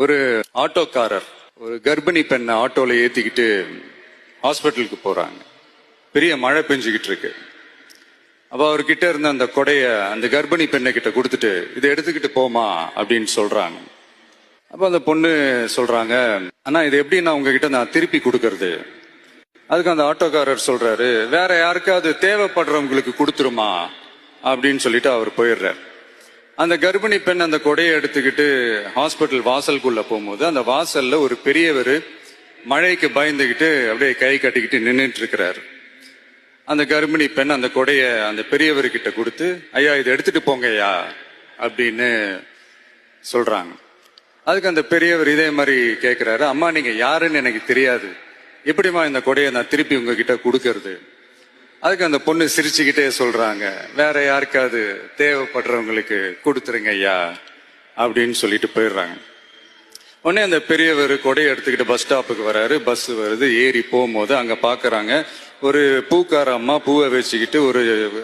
ஒரு ஆட்டோக்காரர் ஒரு கர்ப்பிணி பெண்ணை ஆட்டோல ஏத்திக்கிட்டு ஹாஸ்பிட்டலுக்கு போறாங்க. பெரிய மழை பெஞ்சுக்கிட்டு இருக்கு. அப்ப அவர்கிட்ட இருந்த அந்த கொடைய அந்த கர்ப்பிணி பெண்ணை கிட்ட கொடுத்துட்டு இதை எடுத்துக்கிட்டு போமா அப்படின்னு சொல்றாங்க. அப்ப அந்த பொண்ணு சொல்றாங்க, ஆனா இது எப்படி நான் உங்ககிட்ட நான் திருப்பி கொடுக்கறது? அதுக்கு அந்த ஆட்டோக்காரர் சொல்றாரு, வேற யாருக்காவது தேவைப்படுறவங்களுக்கு கொடுத்துருமா அப்படின்னு சொல்லிட்டு அவர் போயிடுறார். அந்த கர்ப்பிணி பெண் அந்த கொடையை எடுத்துக்கிட்டு ஹாஸ்பிட்டல் வாசலுக்குள்ள போகும்போது அந்த வாசல்ல ஒரு பெரியவர் மழைக்கு பயந்துகிட்டு அப்படியே கை கட்டிக்கிட்டு நின்றுட்டு இருக்கிறாரு. அந்த கர்ப்பிணி பெண் அந்த கொடைய அந்த பெரியவர்கிட்ட கொடுத்து, ஐயா இதை எடுத்துட்டு போங்கய்யா அப்படின்னு சொல்றாங்க. அதுக்கு அந்த பெரியவர் இதே மாதிரி கேட்கிறாரு, அம்மா நீங்க யாருன்னு எனக்கு தெரியாது, எப்படிமா இந்த கொடையை நான் திருப்பி உங்ககிட்ட கொடுக்கறது? அதுக்கு அந்த பொண்ணு சிரிச்சுக்கிட்டே சொல்றாங்க, வேற யாருக்காவது தேவைப்படுறவங்களுக்கு கொடுத்துருங்க ஐயா அப்படின்னு சொல்லிட்டு போயிடுறாங்க. உடனே அந்த பெரியவர் கொடையை எடுத்துக்கிட்டு பஸ் ஸ்டாப்புக்கு வராரு. பஸ் வருது. ஏறி போகும்போது அங்க பாக்குறாங்க ஒரு பூக்கார அம்மா பூவை வச்சுக்கிட்டு ஒரு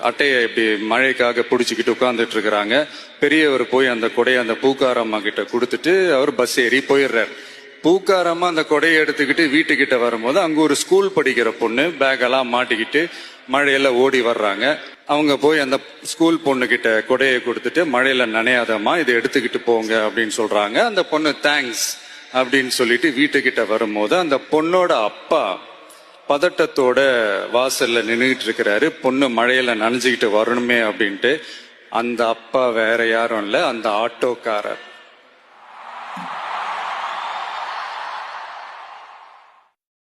அட்டையை இப்படி மழைக்காக பிடிச்சிக்கிட்டு உட்கார்ந்துட்டு இருக்கிறாங்க. பெரியவர் போய் அந்த கொடையை அந்த பூக்கார அம்மா கிட்ட கொடுத்துட்டு அவர் பஸ் ஏறி போயிடுறாரு. பூக்காரம்மா அந்த கொடையை எடுத்துக்கிட்டு வீட்டுக்கிட்ட வரும்போது அங்க ஒரு ஸ்கூல் படிக்கிற பொண்ணு பேக் எல்லாம் மாட்டிக்கிட்டு மழையில ஓடி வர்றாங்க. அவங்க போய் அந்த ஸ்கூல் பொண்ணு கிட்ட கொடையை கொடுத்துட்டு, மழையில நனையாதம்மா இதை எடுத்துக்கிட்டு போங்க அப்படின்னு சொல்றாங்க. அந்த பொண்ணு தேங்க்ஸ் அப்படின்னு சொல்லிட்டு வீட்டுக்கிட்ட வரும்போது அந்த பொண்ணோட அப்பா பதட்டத்தோட வாசல்ல நின்றுட்டு இருக்கிறாரு. பொண்ணு மழையில நனைஞ்சுக்கிட்டு வரணுமே அப்படின்ட்டு. அந்த அப்பா வேற யாரும் இல்ல, அந்த ஆட்டோக்காரர்.